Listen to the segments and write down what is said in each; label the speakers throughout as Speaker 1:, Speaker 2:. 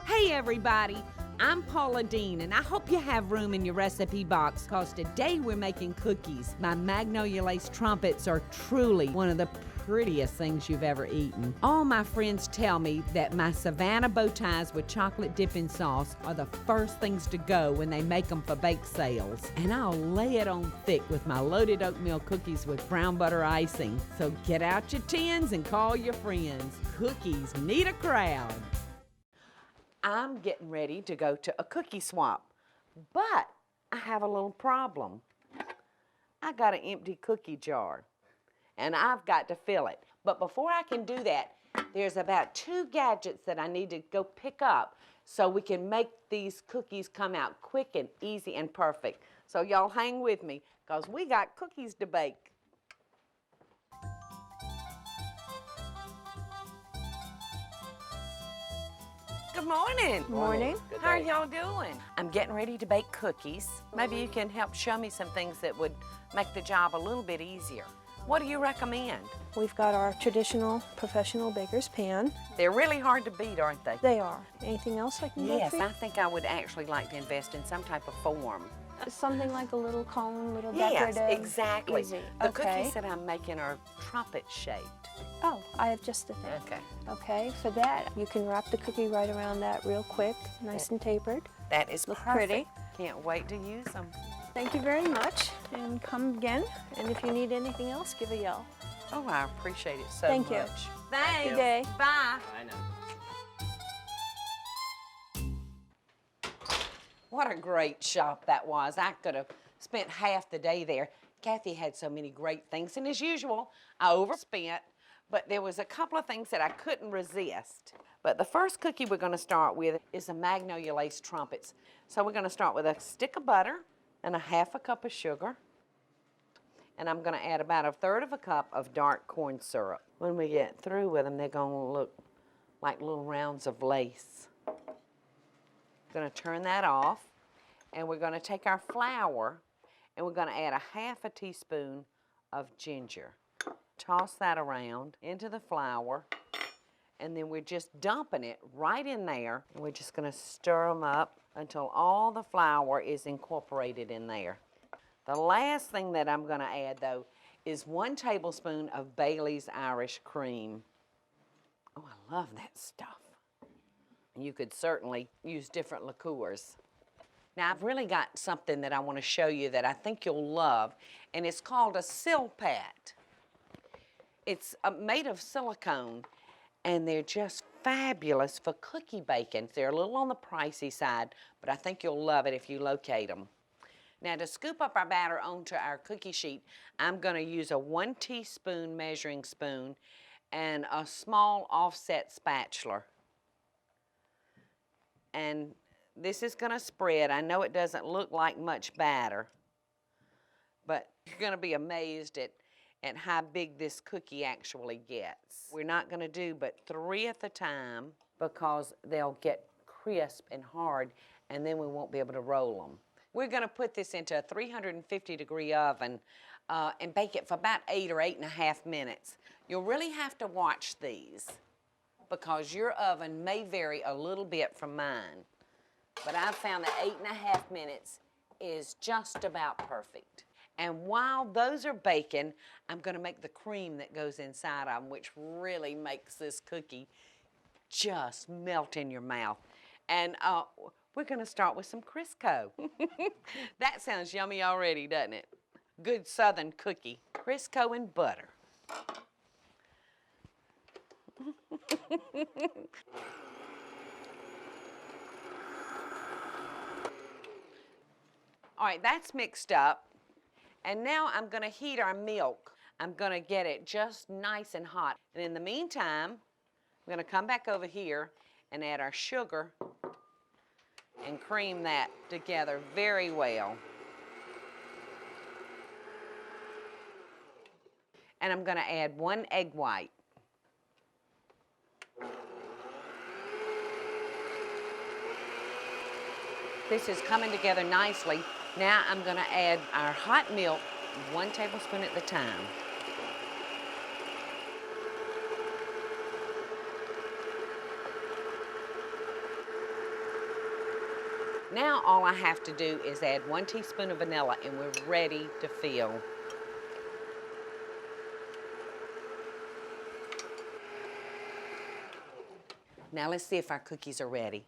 Speaker 1: Hey everybody, I'm Paula Deen, and I hope you have room in your recipe box, cause today we're making cookies. My Magnolia lace trumpets are truly one of the prettiest things you've ever eaten. All my friends tell me that my Savannah Bow Ties with chocolate dipping sauce are the first things to go when they make them for bake sales. And I'll lay it on thick with my loaded oatmeal cookies with brown butter icing. So get out your tins and call your friends. Cookies need a crowd. I'm getting ready to go to a cookie swap, but I have a little problem. I got an empty cookie jar, and I've got to fill it. But before I can do that, there's about 2 gadgets that I need to go pick up so we can make these cookies come out quick and easy and perfect. So y'all hang with me, because we got cookies to bake. Good morning.
Speaker 2: Good morning.
Speaker 1: How are y'all doing? I'm getting ready to bake cookies. Maybe you can help show me some things that would make the job a little bit easier. What do you recommend?
Speaker 2: We've got our traditional professional baker's pan.
Speaker 1: They're really hard to beat, aren't they?
Speaker 2: They are. Anything else I can get
Speaker 1: Yes,
Speaker 2: for you?
Speaker 1: I think I would actually like to invest in some type of form.
Speaker 2: Something like a little cone, little
Speaker 1: Yes,
Speaker 2: decorative.
Speaker 1: exactly.
Speaker 2: Easy.
Speaker 1: The
Speaker 2: Okay.
Speaker 1: cookies that I'm making are trumpet shaped.
Speaker 2: Oh, I have just the thing.
Speaker 1: Okay.
Speaker 2: Okay, for that, you can wrap the cookie right around that real quick, nice and tapered.
Speaker 1: That is
Speaker 2: Look
Speaker 1: perfect.
Speaker 2: pretty.
Speaker 1: Can't wait to use them.
Speaker 2: Thank you very much, and come again. And if you need anything else, give a yell.
Speaker 1: Oh, I appreciate it so
Speaker 2: Thank you.
Speaker 1: much. Thanks.
Speaker 2: Good day.
Speaker 1: Bye.
Speaker 3: I know.
Speaker 1: What a great shop that was. I could have spent half the day there. Kathy had so many great things, and as usual, I overspent, but there was a couple of things that I couldn't resist. But the first cookie we're gonna start with is the Magnolia lace trumpets. So we're gonna start with a stick of butter and a 1/2 cup of sugar. And I'm gonna add about 1/3 cup of dark corn syrup. When we get through with them, they're gonna look like little rounds of lace. Gonna turn that off, and we're gonna take our flour and we're gonna add a 1/2 teaspoon of ginger. Toss that around into the flour, and then we're just dumping it right in there, and we're just gonna stir them up until all the flour is incorporated in there. The last thing that I'm gonna add, though, is 1 tablespoon of Bailey's Irish cream. Oh, I love that stuff. You could certainly use different liqueurs. Now, I've really got something that I want to show you that I think you'll love, and it's called a silpat. It's made of silicone, and they're just fabulous for cookie baking. They're a little on the pricey side, but I think you'll love it if you locate them. Now, to scoop up our batter onto our cookie sheet, I'm going to use a 1 teaspoon measuring spoon and a small offset spatula. And this is gonna spread. I know it doesn't look like much batter, but you're gonna be amazed at how big this cookie actually gets. We're not gonna do but 3 at a time because they'll get crisp and hard, and then we won't be able to roll them. We're gonna put this into a 350-degree oven and bake it for about 8 or 8.5 minutes. You'll really have to watch these, because your oven may vary a little bit from mine. But I've found that 8.5 minutes is just about perfect. And while those are baking, I'm gonna make the cream that goes inside of them, which really makes this cookie just melt in your mouth. And we're gonna start with some Crisco. That sounds yummy already, doesn't it? Good Southern cookie. Crisco and butter. All right, that's mixed up. And now I'm gonna heat our milk. I'm gonna get it just nice and hot. And in the meantime, I'm gonna come back over here and add our sugar and cream that together very well. And I'm gonna add 1 egg white. This is coming together nicely. Now I'm gonna add our hot milk, 1 tablespoon at a time. Now all I have to do is add 1 teaspoon of vanilla and we're ready to fill. Now let's see if our cookies are ready.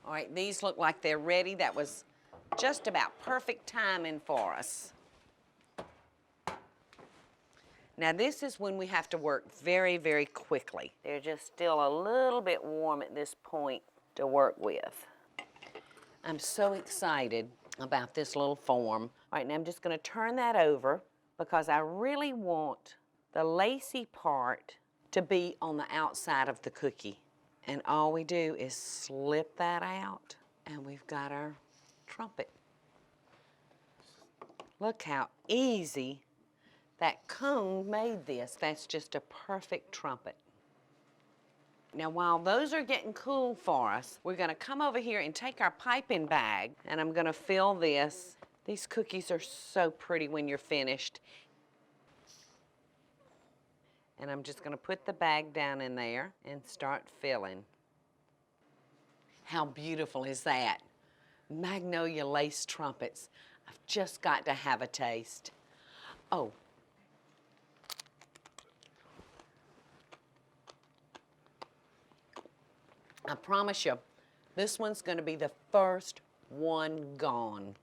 Speaker 1: All right, these look like they're ready. That was just about perfect timing for us. Now this is when we have to work very, very quickly. They're just still a little bit warm at this point to work with. I'm so excited about this little form. All right, now I'm just gonna turn that over because I really want the lacy part to be on the outside of the cookie. And all we do is slip that out and we've got our trumpet. Look how easy that cone made this. That's just a perfect trumpet. Now while those are getting cool for us, we're gonna come over here and take our piping bag and I'm gonna fill this. These cookies are so pretty when you're finished. And I'm just gonna put the bag down in there and start filling. How beautiful is that? Magnolia lace trumpets. I've just got to have a taste. Oh. I promise you, this one's gonna be the first one gone.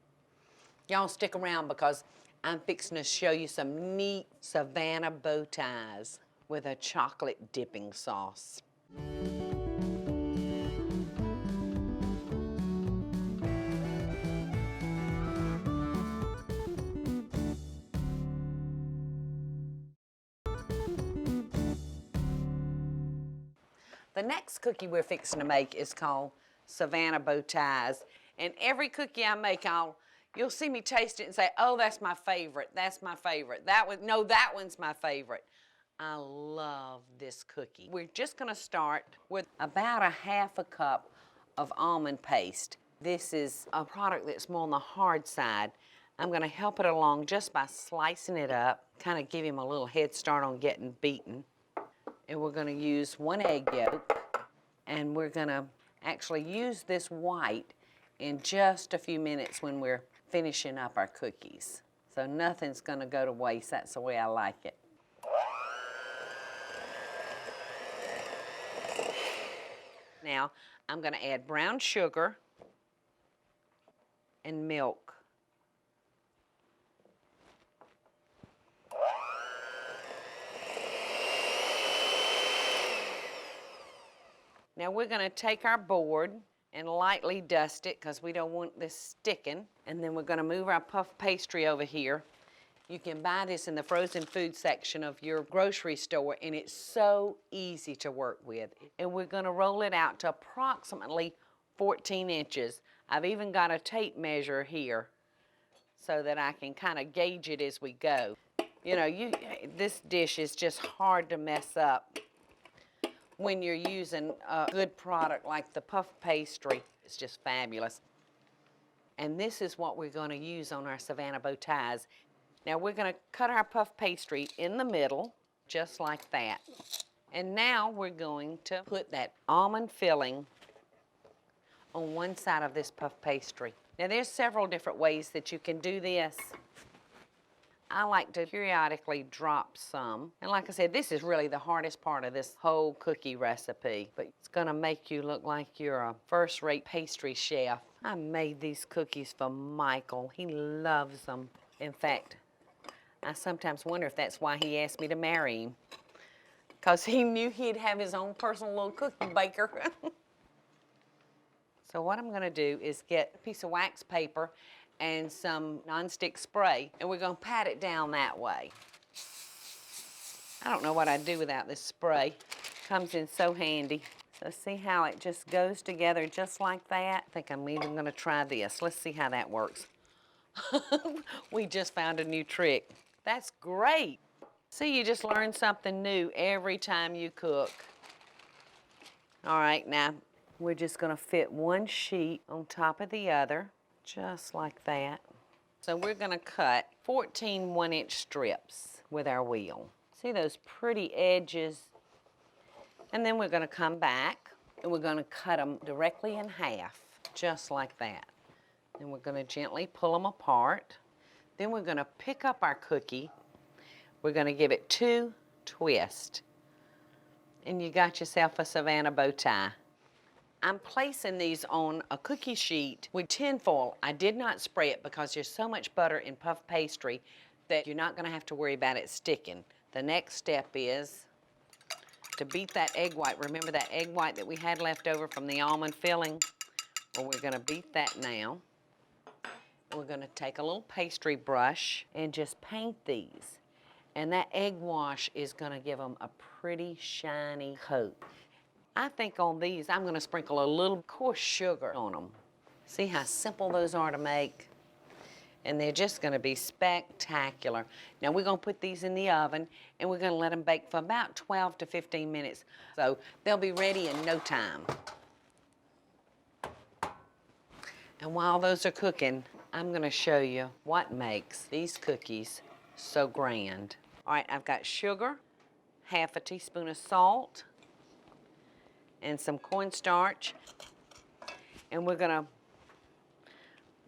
Speaker 1: Y'all stick around because I'm fixing to show you some neat Savannah Bow Ties with a chocolate dipping sauce. The next cookie we're fixing to make is called Savannah Bow Ties. And every cookie I make, you'll see me taste it and say, oh, that's my favorite, that's my favorite. That one's my favorite. I love this cookie. We're just gonna start with about 1/2 cup of almond paste. This is a product that's more on the hard side. I'm gonna help it along just by slicing it up, kind of give him a little head start on getting beaten. And we're gonna use 1 egg yolk, and we're gonna actually use this white in just a few minutes when we're finishing up our cookies. So nothing's gonna go to waste. That's the way I like it. Now, I'm gonna add brown sugar and milk. Now we're gonna take our board and lightly dust it because we don't want this sticking. And then we're gonna move our puff pastry over here. You can buy this in the frozen food section of your grocery store and it's so easy to work with. And we're gonna roll it out to approximately 14 inches. I've even got a tape measure here so that I can kind of gauge it as we go. You know, this dish is just hard to mess up when you're using a good product like the puff pastry. It's just fabulous. And this is what we're gonna use on our Savannah Bow Ties. Now we're gonna cut our puff pastry in the middle, just like that. And now we're going to put that almond filling on one side of this puff pastry. Now there's several different ways that you can do this. I like to periodically drop some. And like I said, this is really the hardest part of this whole cookie recipe, but it's gonna make you look like you're a first-rate pastry chef. I made these cookies for Michael. He loves them. In fact, I sometimes wonder if that's why he asked me to marry him, because he knew he'd have his own personal little cookie baker. So what I'm gonna do is get a piece of wax paper and some nonstick spray, and we're gonna pat it down that way. I don't know what I'd do without this spray. Comes in so handy. So see how it just goes together just like that? I think I'm even gonna try this. Let's see how that works. We just found a new trick. That's great. See, you just learn something new every time you cook. All right, now we're just gonna fit one sheet on top of the other, just like that. So we're gonna cut 14 1-inch strips with our wheel. See those pretty edges? And then we're gonna come back and we're gonna cut them directly in half. just like that. And we're going to gently pull them apart. Then we're going to pick up our cookie. We're going to give it 2 twists. And you got yourself a Savannah bow tie. I'm placing these on a cookie sheet with tin foil. I did not spray it because there's so much butter in puff pastry that you're not going to have to worry about it sticking. The next step is to beat that egg white. Remember that egg white that we had left over from the almond filling? Well, we're going to beat that now. We're going to take a little pastry brush and just paint these. And that egg wash is going to give them a pretty shiny coat. I think on these, I'm going to sprinkle a little coarse sugar on them. See how simple those are to make? And they're just going to be spectacular. Now we're going to put these in the oven and we're going to let them bake for about 12 to 15 minutes. So they'll be ready in no time. And while those are cooking, I'm going to show you what makes these cookies so grand. All right, I've got sugar, half a teaspoon of salt, and some cornstarch. And we're going to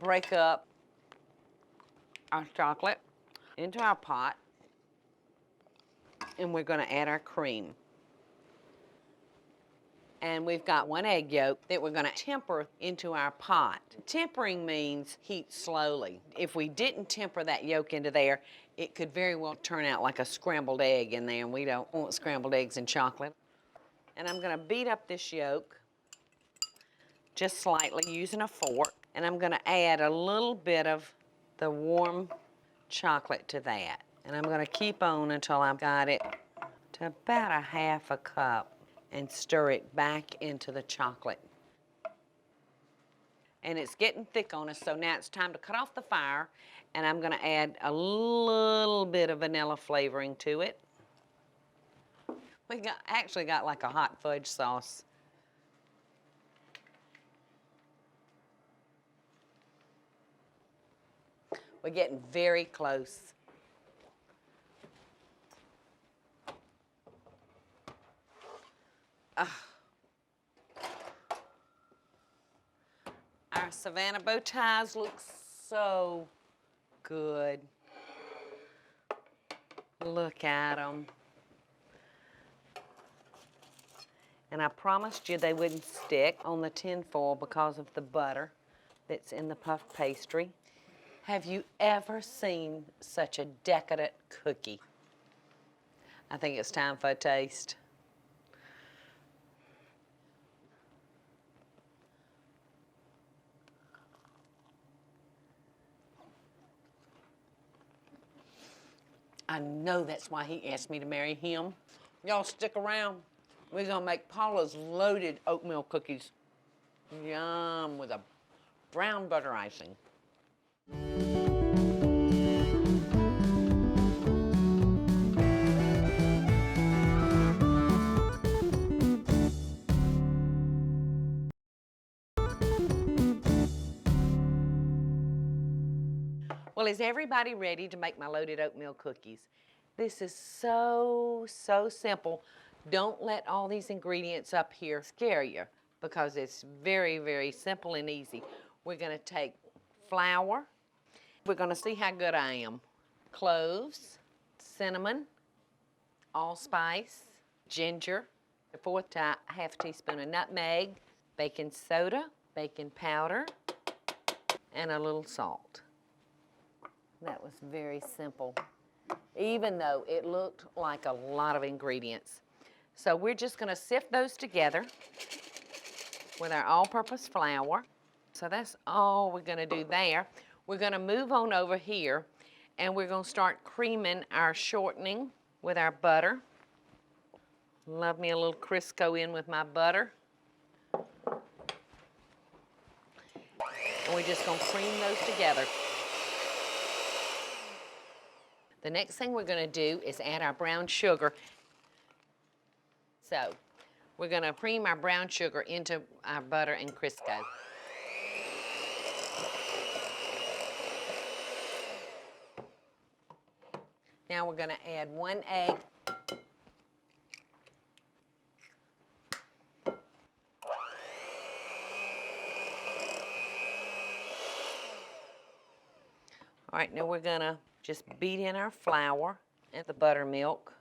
Speaker 1: break up our chocolate into our pot, and we're going to add our cream. And we've got 1 egg yolk that we're going to temper into our pot. Tempering means heat slowly. If we didn't temper that yolk into there, it could very well turn out like a scrambled egg in there, and we don't want scrambled eggs in chocolate. And I'm going to beat up this yolk just slightly using a fork, and I'm going to add a little bit of the warm chocolate to that. And I'm going to keep on until I've got it to about a half a cup and stir it back into the chocolate. And it's getting thick on us, so now it's time to cut off the fire, and I'm going to add a little bit of vanilla flavoring to it. We actually got like a hot fudge sauce. We're getting very close. Our Savannah Bow Ties look so good. Look at them. And I promised you they wouldn't stick on the tin foil because of the butter that's in the puff pastry. Have you ever seen such a decadent cookie? I think it's time for a taste. I know that's why he asked me to marry him. Y'all stick around. We're gonna make Paula's loaded oatmeal cookies. Yum, with a brown butter icing. Well, is everybody ready to make my loaded oatmeal cookies? This is so simple. Don't let all these ingredients up here scare you because it's very simple and easy. We're gonna take flour. We're gonna see how good I am. Cloves, cinnamon, allspice, ginger, a fourth to half teaspoon of nutmeg, baking soda, baking powder, and a little salt. That was very simple, even though it looked like a lot of ingredients. So we're just gonna sift those together with our all-purpose flour. So that's all we're gonna do there. We're gonna move on over here and we're gonna start creaming our shortening with our butter. Love me a little Crisco in with my butter. And we're just gonna cream those together. The next thing we're gonna do is add our brown sugar. So we're gonna cream our brown sugar into our butter and Crisco. Now we're gonna add 1 egg. All right, now we're gonna just beat in our flour and the buttermilk.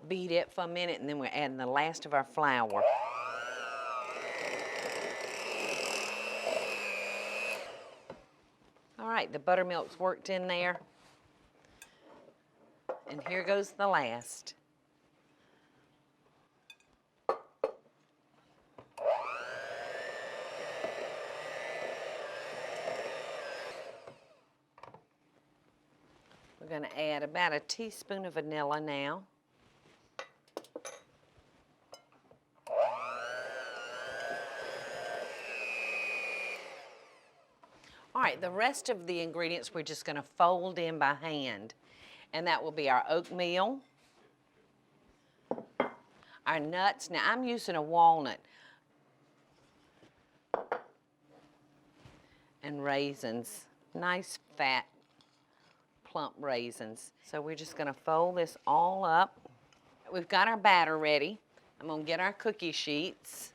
Speaker 1: Beat it for a minute, and then we're adding the last of our flour. All right, the buttermilk's worked in there. And here goes the last. We're going to add about a teaspoon of vanilla now. All right, the rest of the ingredients we're just going to fold in by hand. And that will be our oatmeal, our nuts. Now, I'm using a walnut. And raisins, nice fat, plump raisins. So we're just gonna fold this all up. We've got our batter ready. I'm gonna get our cookie sheets.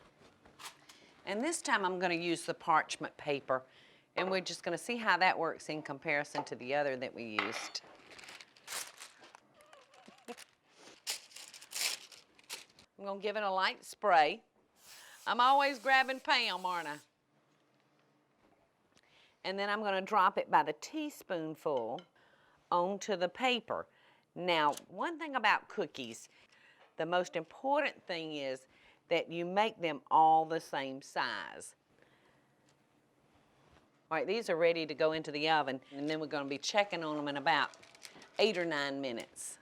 Speaker 1: And this time I'm gonna use the parchment paper. And we're just gonna see how that works in comparison to the other that we used. I'm gonna give it a light spray. I'm always grabbing Pam, aren't I? And then I'm gonna drop it by the teaspoonful onto the paper. Now, one thing about cookies, the most important thing is that you make them all the same size. All right, these are ready to go into the oven, and then we're gonna be checking on them in about 8 or 9 minutes.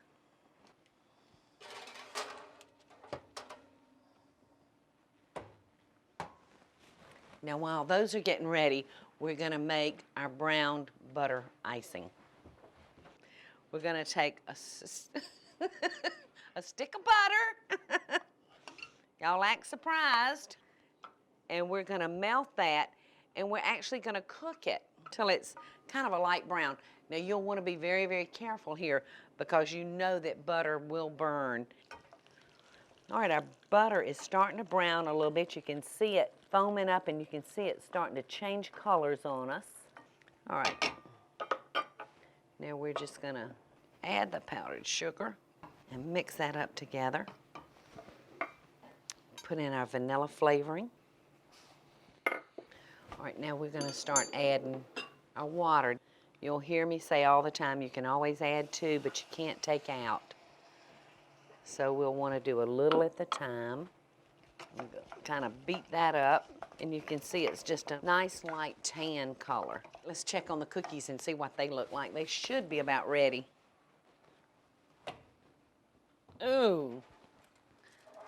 Speaker 1: Now, while those are getting ready, we're gonna make our browned butter icing. We're gonna take a stick of butter. Y'all act surprised. And we're gonna melt that, and we're actually gonna cook it till it's kind of a light brown. Now, you'll wanna be very, very careful here because you know that butter will burn. All right, our butter is starting to brown a little bit. You can see it foaming up, and you can see it starting to change colors on us. All right. Now we're just gonna add the powdered sugar and mix that up together. Put in our vanilla flavoring. All right, now we're gonna start adding our water. You'll hear me say all the time, you can always add 2, but you can't take out. So we'll wanna do a little at the time. Kind of beat that up, and you can see it's just a nice light tan color. Let's check on the cookies and see what they look like. They should be about ready. Ooh,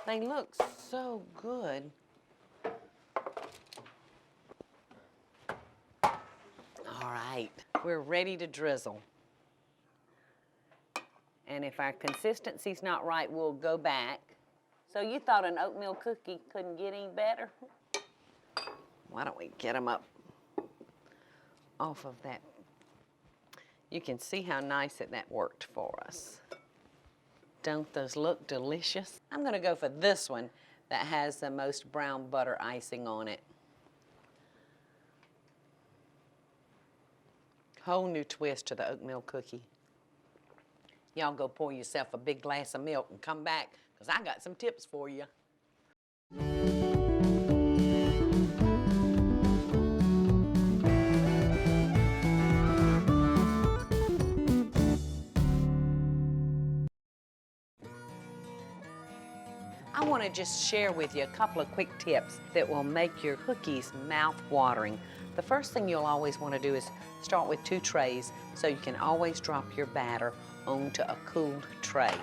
Speaker 1: they look so good. All right, we're ready to drizzle. And if our consistency's not right, we'll go back. So you thought an oatmeal cookie couldn't get any better? Why don't we get them up off of that? You can see how nice that worked for us. Don't those look delicious? I'm gonna go for this one that has the most brown butter icing on it. Whole new twist to the oatmeal cookie. Y'all go pour yourself a big glass of milk and come back, because I got some tips for you. I want to just share with you a couple of quick tips that will make your cookies mouth-watering. The first thing you'll always want to do is start with 2 trays so you can always drop your batter onto a cooled tray.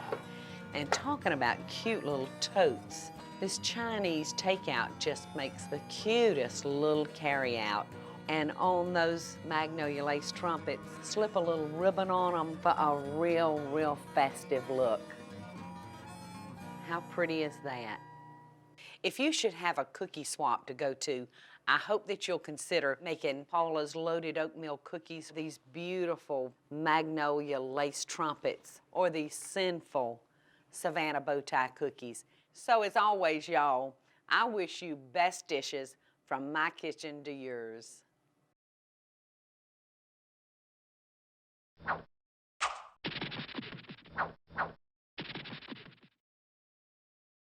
Speaker 1: And talking about cute little totes, this Chinese takeout just makes the cutest little carry-out. And on those Magnolia lace trumpets, slip a little ribbon on them for a real festive look. How pretty is that? If you should have a cookie swap to go to, I hope that you'll consider making Paula's loaded oatmeal cookies, these beautiful Magnolia lace trumpets, or these sinful Savannah Bow Tie cookies. So as always, y'all, I wish you best dishes from my kitchen to yours.